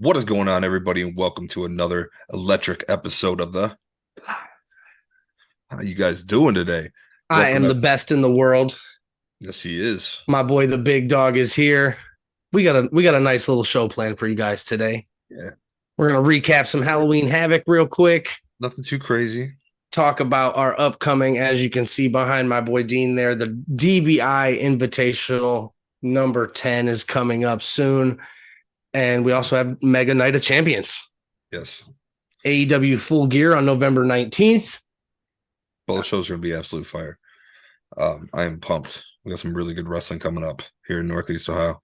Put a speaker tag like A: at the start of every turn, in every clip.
A: What is going on, everybody, and welcome to another electric episode of the. How you guys doing today?
B: I am the best in the world.
A: Yes, he is.
B: My boy, the big dog, is here. We got a nice little show planned for you guys today.
A: Yeah,
B: We're gonna recap some Halloween Havoc real quick.
A: nothing too crazy.
B: Talk about our upcoming, as you can see behind my boy Dean there, the DBI Invitational number 10 is coming up soon. And we also have Mega Night of Champions.
A: Yes,
B: AEW Full Gear on November 19th.
A: both shows are gonna be absolute fire. I am pumped. We got some really good wrestling coming up here in Northeast Ohio.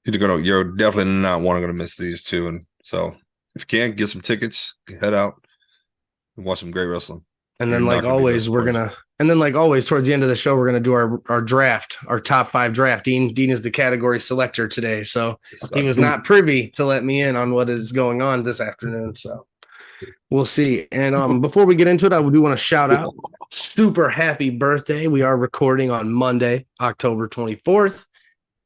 A: You're definitely not going to miss these two, and so if you can get some tickets, head out and watch some great wrestling.
B: And then, like always, towards the end of the show, we're gonna do our draft, our top 5 draft. Dean is the category selector today, so he was not privy to let me in on what is going on this afternoon. So we'll see. And before we get into it, I do want to shout out super happy birthday. We are recording on Monday, October 24th.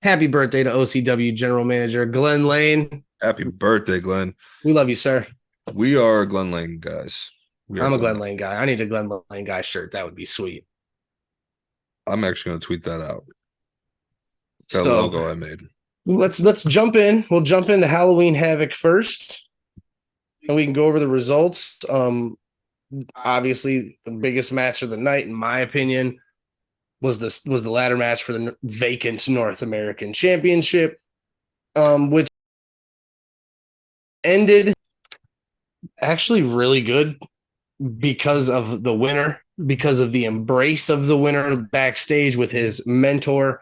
B: Happy birthday to OCW General Manager Glenn Lane.
A: Happy birthday, Glenn.
B: We love you, sir.
A: We are Glenn Lane guys.
B: I'm a Glenn Lane guy. I need a Glenn Lane guy shirt. That would be sweet.
A: I'm actually going to tweet that out. That logo I made.
B: Let's jump in. We'll jump into Halloween Havoc first, and we can go over the results. Obviously, the biggest match of the night, in my opinion, was the ladder match for the vacant North American Championship, which ended actually really good because of the winner, because of the embrace of the winner backstage with his mentor.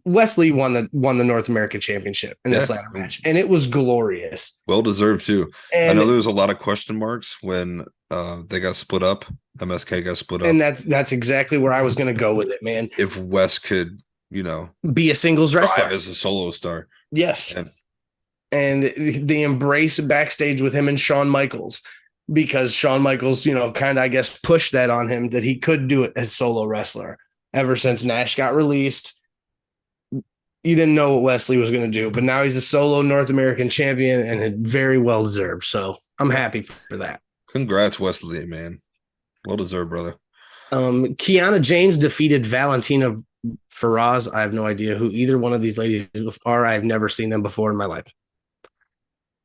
B: Wesley won the North American Championship in this ladder match, and it was glorious. Well
A: deserved too. And I know there was a lot of question marks when they got split up. MSK got split up,
B: and that's exactly where I was going to go with it, man.
A: If Wes could,
B: be a singles wrestler
A: as a solo star,
B: yes. And the embrace backstage with him and Shawn Michaels, because Shawn Michaels, kind of, I guess, pushed that on him that he could do it as solo wrestler. Ever since Nash got released, you didn't know what Wesley was going to do, but now he's a solo North American champion, and it very well deserved. So I'm happy for that.
A: Congrats, Wesley, man. Well deserved, brother.
B: Kiana James defeated Valentina Faraz. I have no idea who either one of these ladies are. I've never seen them before in my life.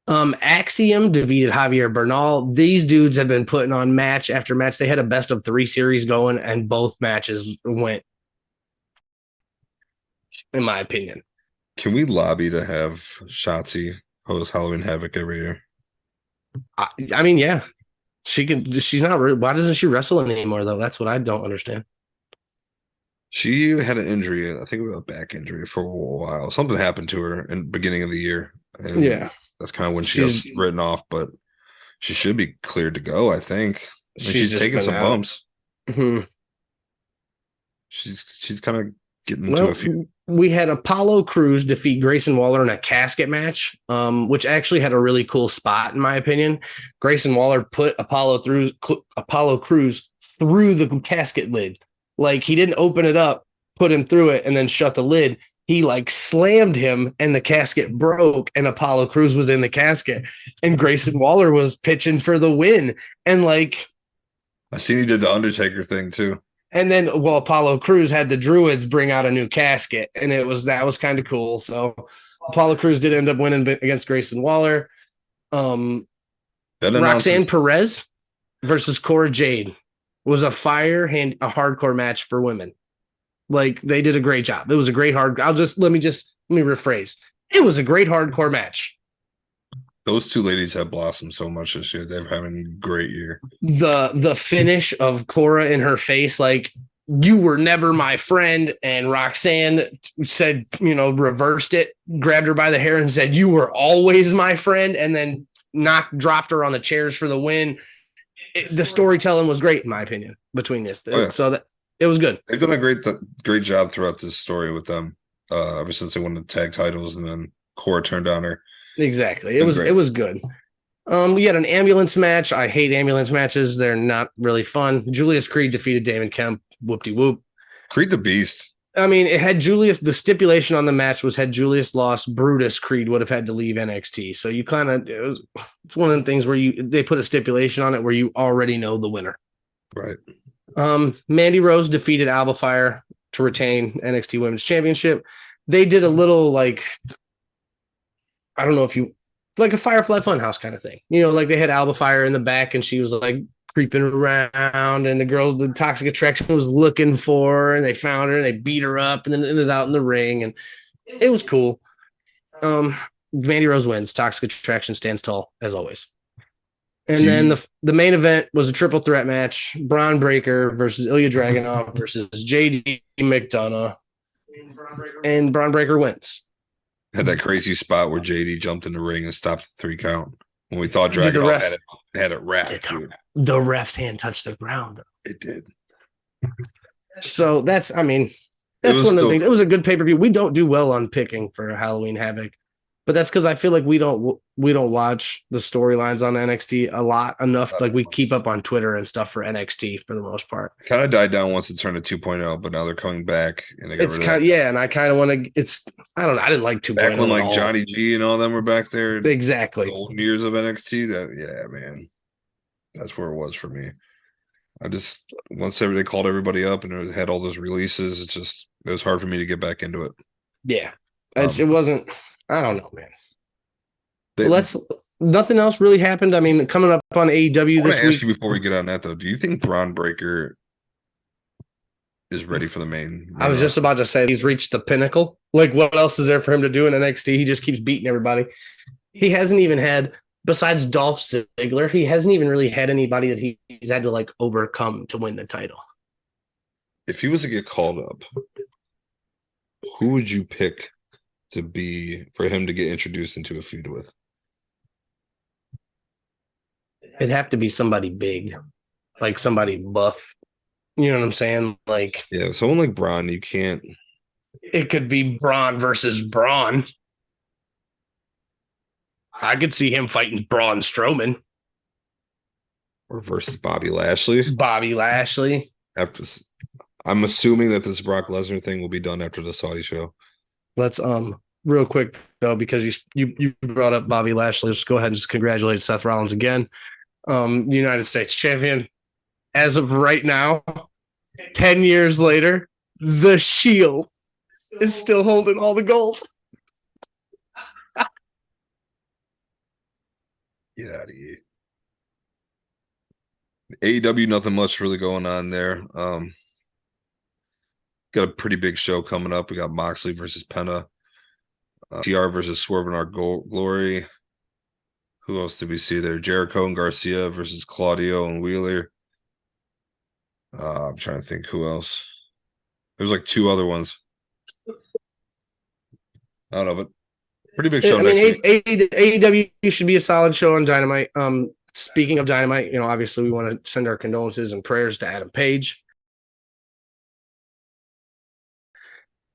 B: Axiom defeated Javier Bernal. These dudes have been putting on match after match. They had a best of 3 series going, and both matches went, in my opinion.
A: Can we lobby to have Shotzi host Halloween Havoc every year?
B: I mean, yeah. She can. She's not. Why doesn't she wrestle anymore, though? That's what I don't understand.
A: She had an injury. I think it was a back injury for a while. Something happened to her in the beginning of the year. And that's kind of when she was written off, but she should be cleared to go, I think. She's taking some bumps.
B: Mm-hmm.
A: She's kind of getting into a few.
B: We had Apollo Crews defeat Grayson Waller in a casket match, which actually had a really cool spot, in my opinion. Grayson Waller put Apollo Crews through the casket lid. Like, he didn't open it up, put him through it, and then shut the lid. He slammed him, and the casket broke, and Apollo Crews was in the casket, and Grayson Waller was pitching for the win. And I
A: seen he did the Undertaker thing too.
B: And then, Apollo Crews had the Druids bring out a new casket, and that was kind of cool. So Apollo Crews did end up winning against Grayson Waller. Roxanne Perez versus Cora Jade was a hardcore match for women. They did a great job. It was a great let me rephrase. It was a great hardcore match.
A: Those two ladies have blossomed so much this year. They're having a great year.
B: The finish of Cora in her face, you were never my friend. And Roxanne said, reversed it, grabbed her by the hair and said, you were always my friend. And then dropped her on the chairs for the win. The storytelling was great, in my opinion, between this. So that it was good.
A: They've done a great job throughout this story with them ever since they won the tag titles, and then Cora turned on her.
B: Exactly. It was good. We had an ambulance match. I hate ambulance matches. They're not really fun. Julius Creed defeated Damon Kemp. Whoop-de-whoop.
A: Creed the Beast.
B: I mean, it had Julius. The stipulation on the match was had Julius lost, Brutus Creed would have had to leave NXT. So you kind of it's one of the things where they put a stipulation on it where you already know the winner.
A: Right.
B: Mandy Rose defeated Alba Fire to retain NXT Women's Championship. They did a little like, I don't know if you like a Firefly Funhouse kind of thing. You know, like they had Alba Fire in the back and she was like creeping around and the Toxic Attraction was looking for her and they found her and they beat her up and then ended out in the ring and it was cool. Mandy Rose wins. Toxic Attraction stands tall as always. And then the main event was a triple threat match: Braun Breaker versus Ilya Dragunov versus JD McDonough, and Braun Breaker wins.
A: Had that crazy spot where JD jumped in the ring and stopped the 3 count when we thought Dragunov had it wrapped.
B: The ref's hand touched the ground.
A: It did.
B: So that's one of the things. It was a good pay-per-view. We don't do well on picking for Halloween Havoc. But that's because I feel like we don't watch the storylines on NXT a lot enough. Like we keep up on Twitter and stuff for NXT for the most part.
A: Kind of died down once it turned to 2.0, but now they're coming back and
B: it's kind of and I kind of want to. I don't know. I didn't like 2.0
A: back when like Johnny G and all them were back there.
B: Exactly.
A: The old years of NXT. Man, that's where it was for me. I just once they called everybody up and it had all those releases, it was hard for me to get back into it.
B: Yeah, it wasn't. I don't know, man. Nothing else really happened. I mean, coming up on AEW this week. Ask
A: you before we get on that though. Do you think Braun Breaker is ready for the main?
B: I was just about to say he's reached the pinnacle. Like, what else is there for him to do in NXT? He just keeps beating everybody. He hasn't even had, besides Dolph Ziggler, he hasn't even really had anybody that he's had to like overcome to win the title.
A: If he was to get called up, who would you pick for him to get introduced into a feud with?
B: It'd have to be somebody big, like somebody buff. You know what I'm saying? Like,
A: yeah, someone like Braun, you can't.
B: It could be Braun versus Braun. I could see him fighting Braun Strowman.
A: Or versus Bobby Lashley. I'm assuming that this Brock Lesnar thing will be done after the Saudi show.
B: Let's real quick though, because you brought up Bobby Lashley. Let's go ahead and just congratulate Seth Rollins again, United States champion. As of right now, 10 years later, the Shield is still holding all the gold.
A: Get out of here. AEW, nothing much really going on there. Got a pretty big show coming up. We got Moxley versus Penta, TR versus Swerve in Our Glory. Who else did we see there? Jericho and Garcia versus Claudio and Wheeler. I'm trying to think who else. There's like 2 other ones. I don't know, but pretty big show. I mean,
B: AEW should be a solid show on Dynamite. Speaking of Dynamite, obviously we want to send our condolences and prayers to Adam Page.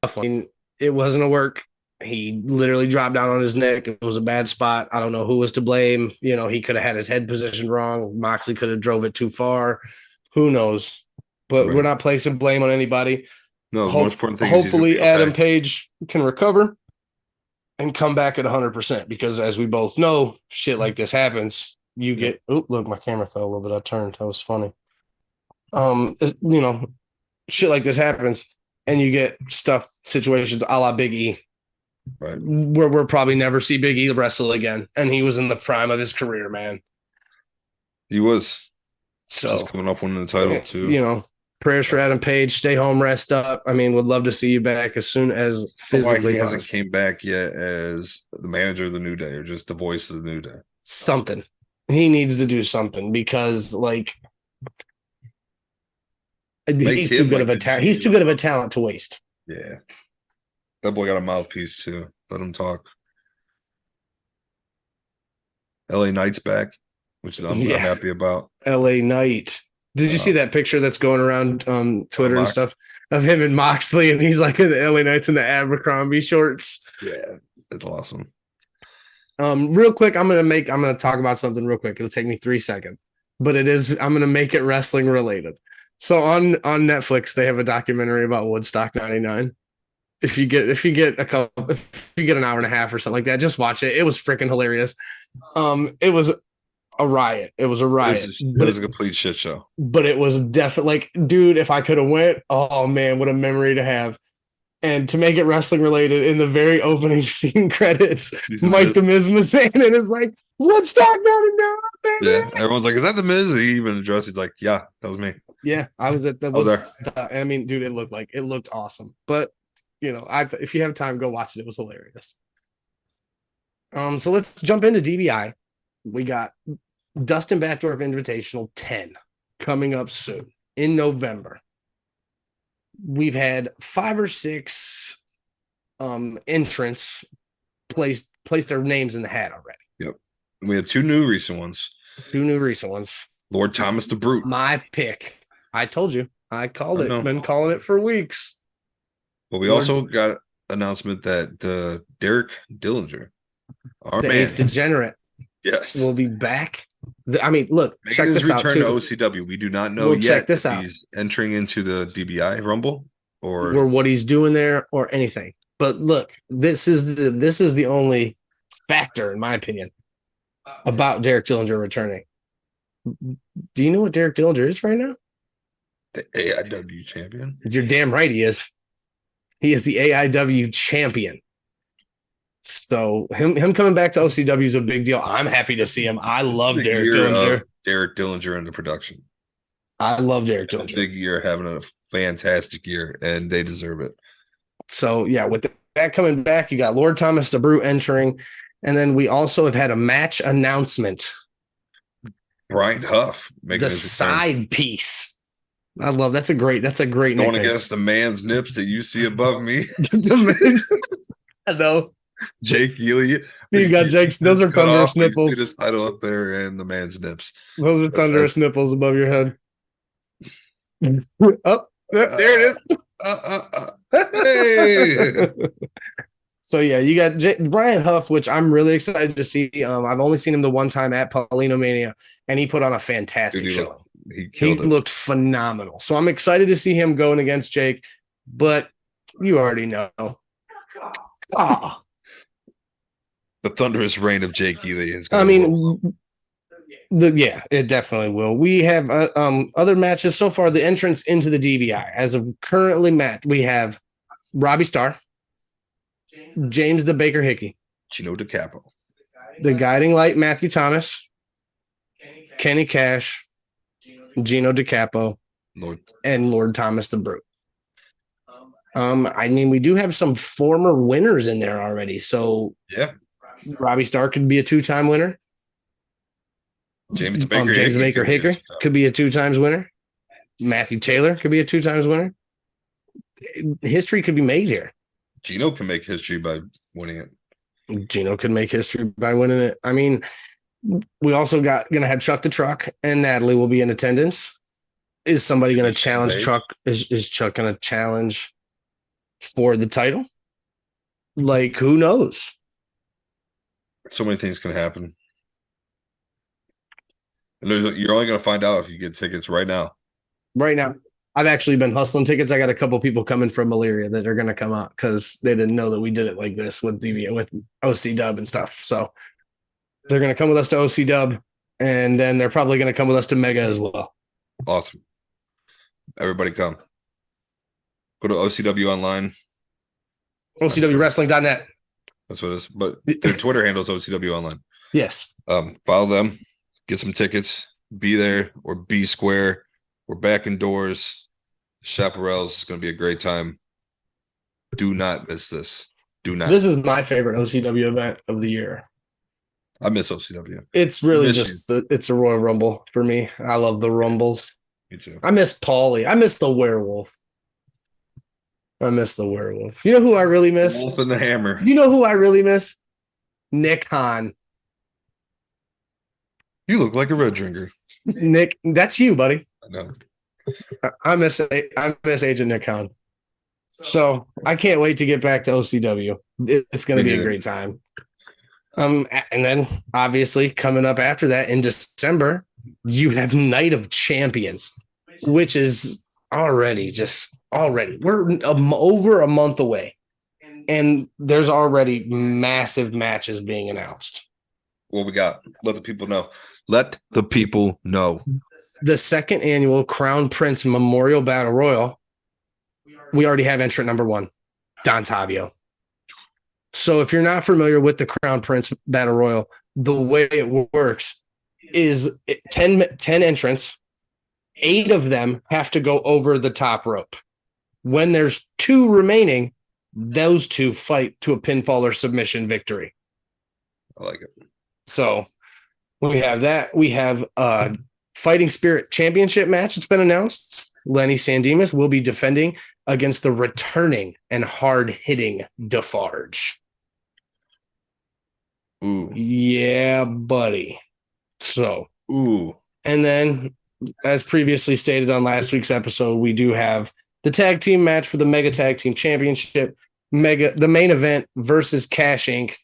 B: I mean, it wasn't a work. He literally dropped down on his neck. It was a bad spot. I don't know who was to blame. He could have had his head positioned wrong. Moxley could have drove it too far. Who knows? But We're not placing blame on anybody.
A: No, the most important thing
B: hopefully Adam Page can recover and come back at 100%, because as we both know, shit like this happens. You get, look, my camera fell a little bit. I turned. That was funny. Shit like this happens. And you get situations a la Big E,
A: right?
B: Where we'll probably never see Big E wrestle again. And he was in the prime of his career, man.
A: He was.
B: So
A: just coming off winning the title too.
B: Prayers for Adam Page. Stay home, rest up. I mean, would love to see you back as soon as physically.
A: He hasn't came back yet as the manager of the New Day or just the voice of the New Day.
B: Something. He needs to do something because, like, he's too good of a talent. He's too good of a talent to waste.
A: Yeah. That boy got a mouthpiece too. Let him talk. LA Knight's back, which I'm happy about.
B: LA Knight. Did you see that picture that's going around on Twitter and stuff of him and Moxley, and he's like in the LA Knights in the Abercrombie shorts?
A: Yeah, that's awesome.
B: Real quick, I'm gonna talk about something real quick. It'll take me 3 seconds, but I'm gonna make it wrestling related. So on Netflix, they have a documentary about Woodstock '99. If you get an hour and a half or something like that, just watch it. It was freaking hilarious. It was a riot. It was a riot.
A: It was a complete shit show.
B: But it was definitely like, dude, if I could have went, oh man, what a memory to have. And to make it wrestling related, in the very opening scene credits, Mike the Miz was saying it is like, Woodstock '99, baby.
A: Yeah, everyone's like, is that the Miz? He even addressed. He's like, yeah, that was me.
B: Yeah, I was at the. I mean, dude, it looked awesome. But if you have time, go watch it. It was hilarious. So let's jump into DBI. We got Dustin Batdorf Invitational 10 coming up soon in November. We've had 5 or 6 entrants place their names in the hat already.
A: Yep. We had 2 new recent ones.
B: 2 new recent ones.
A: Lord Thomas the Brute.
B: My pick. I told you. I called it. Been calling it for weeks.
A: But we also got an announcement that Derek Dillinger, our
B: the
A: man,
B: Ace Degenerate,
A: yes,
B: will be back. I mean, look,
A: making
B: check
A: his
B: this out.
A: return
B: Too.
A: to OCW. We do not know yet
B: check this
A: if
B: out.
A: He's entering into the DBI Rumble
B: or what he's doing there or anything. But look, this is the only factor, in my opinion, about Derek Dillinger returning. Do you know what Derek Dillinger is right now?
A: The AIW champion.
B: You're damn right he is. He is the AIW champion. So him coming back to OCW is a big deal. I'm happy to see him. I love Derek Dillinger.
A: Derek Dillinger in the production.
B: I love Derek Dillinger.
A: Big year, having a fantastic year, and they deserve it.
B: So yeah, with that coming back, you got Lord Thomas the Brute entering, and then we also have had a match announcement.
A: Brian Huff making
B: the side piece. I love that's a great
A: going against the man's nips that you see above me.
B: I know.
A: Jake Ely.
B: You got Jake's. Those are thunderous nipples.
A: See the title up there and the man's nips.
B: Those are thunderous nipples above your head. Oh, there it is. Hey. So yeah, you got Brian Huff, which I'm really excited to see. I've only seen him the one time at Paulino Mania, and he put on a fantastic show. He looked phenomenal. So I'm excited to see him going against Jake, but you already know.
A: The thunderous reign of Jake Ely is
B: it definitely will. We have other matches so far. The entrance into the DBI as of currently match, we have Robbie Starr, James the Baker Hickey,
A: Gino DiCapo,
B: the Guiding Light Matthew Thomas, Kenny Cash, Gino DiCapo, and Lord Thomas the Brute. I mean, we do have some former winners in there already. So
A: yeah,
B: Robbie Starr could be a 2-time winner.
A: James Baker
B: Hickey could be a 2-times winner. Matthew Taylor could be a 2-times winner. History could be made here.
A: Gino can make history by winning it.
B: Gino could make history by winning it. I mean, we also gonna have Chuck the Truck and Natalie will be in attendance. Is somebody gonna challenge Chuck? Is Chuck gonna challenge for the title? Like, who knows?
A: So many things can happen. And you're only gonna find out if you get tickets right now.
B: Right now. I've actually been hustling tickets. I got a couple people coming from Elyria that are going to come out because they didn't know that we did it like this with OC Dub and stuff. So they're going to come with us to OC Dub, and then they're probably going to come with us to Mega as well.
A: Awesome. Everybody come. Go to OCW online.
B: OCWWrestling.net.
A: That's what it is. But their Twitter handle is OCW online.
B: Yes.
A: Follow them. Get some tickets. Be there or be square. We're back indoors. Chaparrals is going to be a great time. Do not miss this. Do not.
B: This is my favorite OCW event of the year.
A: I miss OCW.
B: It's really it's a Royal Rumble for me. I love the Rumbles.
A: Me too.
B: I miss Paulie. I miss the Werewolf. You know who I really miss?
A: Wolf and the Hammer.
B: You know who I really miss? Nick Hahn.
A: You look like a red drinker.
B: Nick, that's you, buddy.
A: I know.
B: I miss Agent Nick Hahn. So I can't wait to get back to OCW. It's going to be a great time. And then obviously coming up after that in December, you have Night of Champions. which is already we're over a month away, and there's already massive matches being announced.
A: What we got? Let the people know. Let the people know.
B: The second annual Crown Prince Memorial Battle Royal. We already have entrant number 1, Don Tavio. So if you're not familiar with the Crown Prince Battle Royal, the way it works is 10 entrants. 8 of them have to go over the top rope. When there's 2 remaining, those 2 fight to a pinfall or submission victory.
A: I like it.
B: So we have that. We have a Fighting Spirit Championship match that's been announced. Lenny Sandemus will be defending against the returning and hard-hitting Defarge.
A: Ooh.
B: Yeah, buddy. So,
A: ooh.
B: And then, as previously stated on last week's episode, we do have the tag team match for the Mega Tag Team Championship. The main event versus Cash Inc.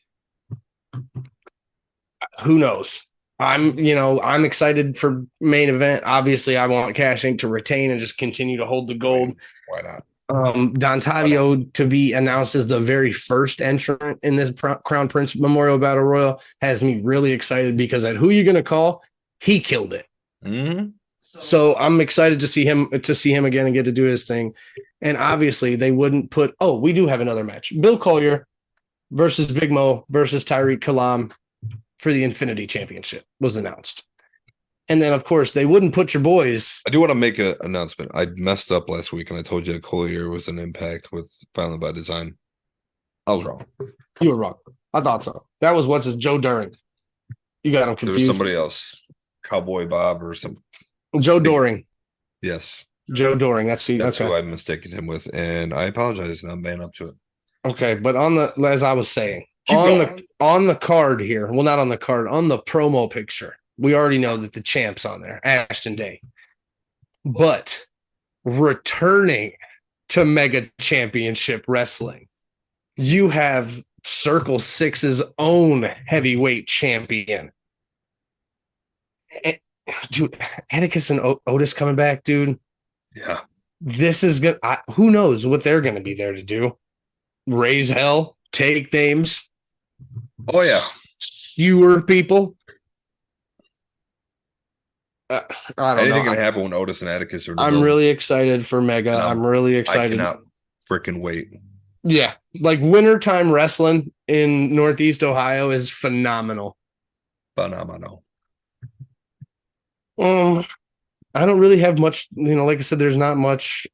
B: Who knows? I'm excited for main event. Obviously, I want Cash Inc. to retain and just continue to hold the gold.
A: Why not?
B: Don Tavio to be announced as the very first entrant in this Crown Prince Memorial Battle Royal has me really excited because at Who You Gonna Call, he killed it.
A: Mm-hmm.
B: So I'm excited to see him again and get to do his thing. And obviously they wouldn't put, we do have another match. Bill Collier versus Big Mo versus Tyreek Kalam for the Infinity Championship was announced. And then, of course, they wouldn't put your boys.
A: I do want to make an announcement. I messed up last week, and I told you that Collier was an Impact with Violent by Design. I was wrong.
B: You were wrong. I thought so. That was Joe Doring. You got him confused.
A: There was somebody else. Cowboy Bob or something.
B: Joe Doring.
A: Yes.
B: Joe Doring. That's who
A: I mistaken him with, and I apologize, and I'm man up to it.
B: Okay, but as I was saying, on the card here, well, not on the card, on the promo picture, we already know that the champ's on there, Ashton Day. But returning to Mega Championship Wrestling, you have Circle 6's own heavyweight champion. Dude, Atticus and Otis coming back, dude.
A: Yeah.
B: This is good. Who knows what they're going to be there to do? Raise hell, take names.
A: Oh, yeah.
B: Skewer people. I don't
A: Anything
B: know.
A: can happen when Otis and Atticus are.
B: I'm really excited for Mega. I'm really excited.
A: I cannot freaking wait.
B: Yeah, like wintertime wrestling in Northeast Ohio is phenomenal.
A: Phenomenal.
B: I don't really have much. Like I said, there's not much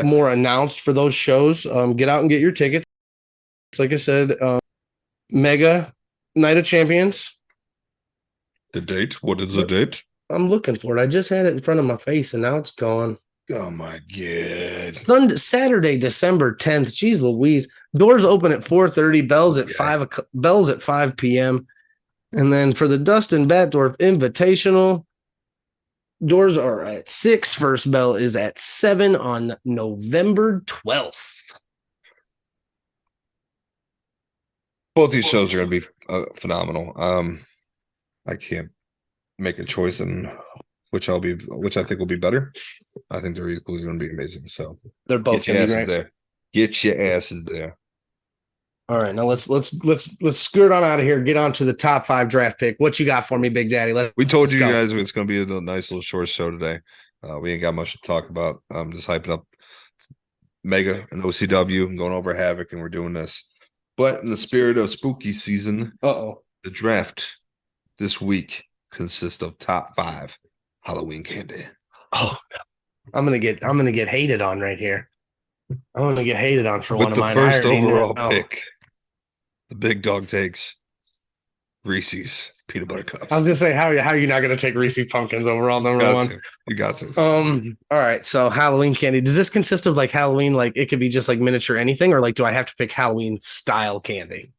B: more announced for those shows. Get out and get your tickets. Like I said, Mega Night of Champions.
A: The date? What is the date?
B: I'm looking for it. I just had it in front of my face and now it's gone.
A: Oh my God.
B: Saturday, December 10th. Jeez Louise. Doors open at 4:30, bells at 5 p.m. And then for the Dustin Batdorf Invitational, doors are at 6. First bell is at 7 on November 12th.
A: Both these shows are going to be phenomenal. I can't make a choice in which I think will be better. I think they're equally going to be amazing. So
B: they're both going to be great.
A: There. Get your asses there.
B: All right, now let's skirt on out of here. Get on to the top 5 draft pick. What you got for me, Big Daddy?
A: We told you guys it's going to be a nice little short show today. We ain't got much to talk about. I'm just hyping up Mega and OCW and going over Havoc, and we're doing this. But in the spirit of spooky season, the draft this week consists of top 5 Halloween candy.
B: Oh no. I'm gonna get hated on right here. I'm gonna get hated on for one of mine.
A: The first overall pick, the big dog takes Reese's peanut butter cups.
B: I was gonna say, how are you not gonna take Reese's pumpkins overall number 1?
A: You got to.
B: All right, so Halloween candy. Does this consist of like Halloween, like it could be just like miniature anything, or like do I have to pick Halloween style candy?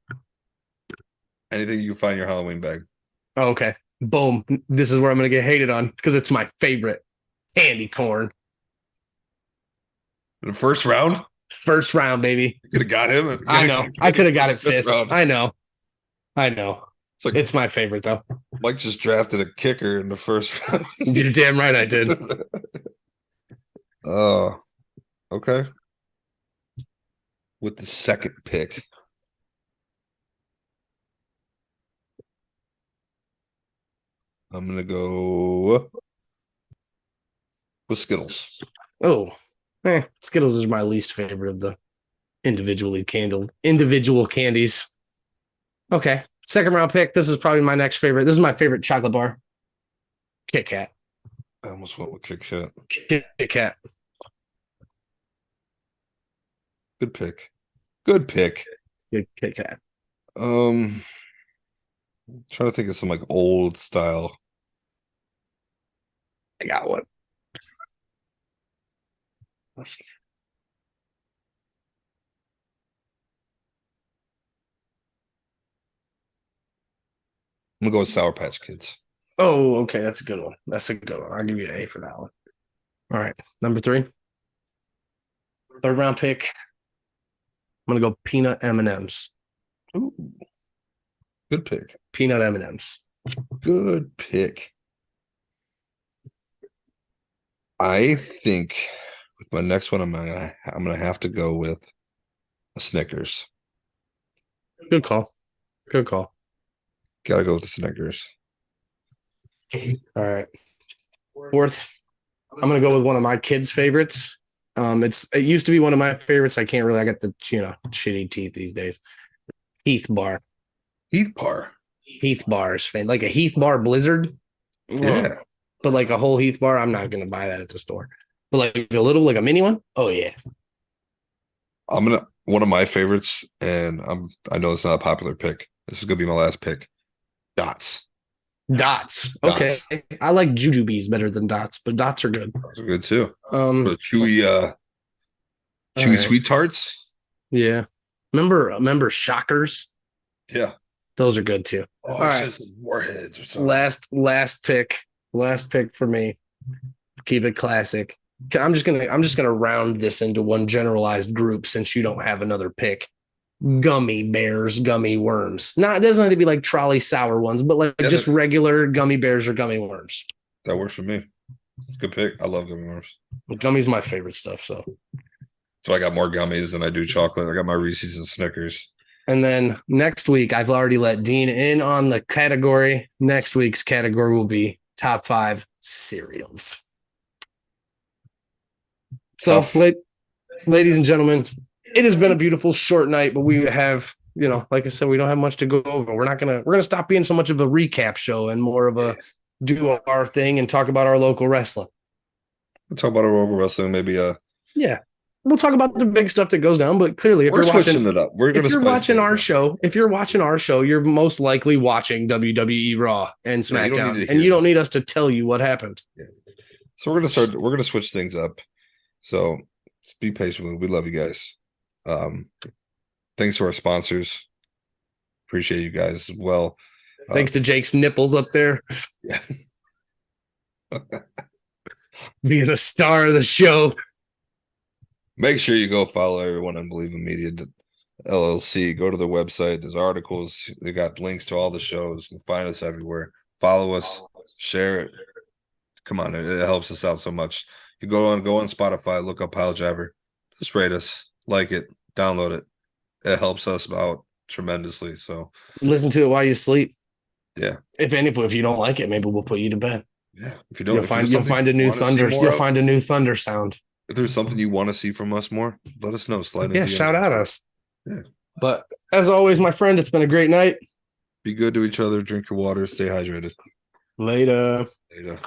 A: Anything you can find in your Halloween bag.
B: Oh, okay. Boom. This is where I'm gonna get hated on because it's my favorite. Candy corn.
A: The first round?
B: First round, baby.
A: You could have got him.
B: I know. I could have got it 5th. I know. It's my favorite, though.
A: Mike just drafted a kicker in the first round.
B: You're damn right I did.
A: Okay. With the second pick, I'm gonna go with Skittles.
B: Oh, Skittles is my least favorite of the individual candies. Okay, second round pick. This is probably my next favorite. This is my favorite chocolate bar. Kit Kat.
A: I almost went with Kit Kat.
B: Kit Kat.
A: Good pick. Good pick.
B: Good Kit Kat.
A: Trying to think of some like old style.
B: I got one.
A: I'm gonna go with Sour Patch Kids.
B: Oh, okay. That's a good one. That's a good one. I'll give you an A for that one. All right. Number 3. Third round pick. I'm gonna go peanut M&Ms.
A: Ooh, good pick.
B: Peanut M&Ms.
A: Good pick. I think with my next one, I'm gonna have to go with a Snickers.
B: Good call. Good call.
A: Gotta go with the Snickers.
B: All right. Fourth, I'm gonna go with one of my kids' favorites. It used to be one of my favorites. I got the shitty teeth these days. Heath bar.
A: Heath Bar.
B: Heath bars, like a Heath bar blizzard.
A: Yeah.
B: But like a whole Heath bar, I'm not gonna buy that at the store. But like a mini one, oh yeah.
A: One of my favorites, and I know it's not a popular pick. This is gonna be my last pick. Dots.
B: Dots. Okay.
A: Dots.
B: I like jujubes better than dots, but dots are good.
A: Those are good too.
B: The
A: chewy
B: right.
A: sweet tarts.
B: Yeah. Remember Shockers?
A: Yeah.
B: Those are good too.
A: Oh,
B: all right.
A: Warheads or something.
B: Last pick for me. Keep it classic. I'm just gonna round this into one generalized group since you don't have another pick. Gummy bears, gummy worms. It doesn't have to be like trolley sour ones, but just regular gummy bears or gummy worms.
A: That works for me. It's a good pick. I love gummy worms.
B: Gummy's my favorite stuff. So
A: I got more gummies than I do chocolate. I got my Reese's and Snickers.
B: And then next week, I've already let Dean in on the category. Next week's category will be top 5 cereals. So, ladies and gentlemen, it has been a beautiful short night, but we have, like I said, we don't have much to go over. We're gonna stop being so much of a recap show and more of a do our thing and talk about our local wrestling.
A: We'll talk about our local wrestling, maybe.
B: Yeah, we'll talk about the big stuff that goes down. But clearly, if you're switching it up, if you're watching our show, you're most likely watching WWE Raw and SmackDown, and you don't need us to tell you what happened.
A: Yeah. So we're gonna switch things up. So just be patient. We love you guys. Thanks to our sponsors. Appreciate you guys as well.
B: Thanks to Jake's nipples up there.
A: Yeah.
B: Being a star of the show.
A: Make sure you go follow everyone on Believe in Media LLC. Go to the website. There's articles. They got links to all the shows. You can find us everywhere. Follow us. Share it. Come on, it helps us out so much. You go on Spotify, look up PILEDRIVER. Just rate us, like it, download it. It helps us out tremendously. So
B: listen to it while you sleep.
A: Yeah.
B: If you don't like it, maybe we'll put you to bed.
A: Yeah. If you don't,
B: you'll find a new thunder. You'll find a new thunder sound.
A: If there's something you want to see from us more, let us know.
B: Shout out us.
A: Yeah.
B: But as always, my friend, it's been a great night.
A: Be good to each other. Drink your water. Stay hydrated.
B: Later.
A: Later.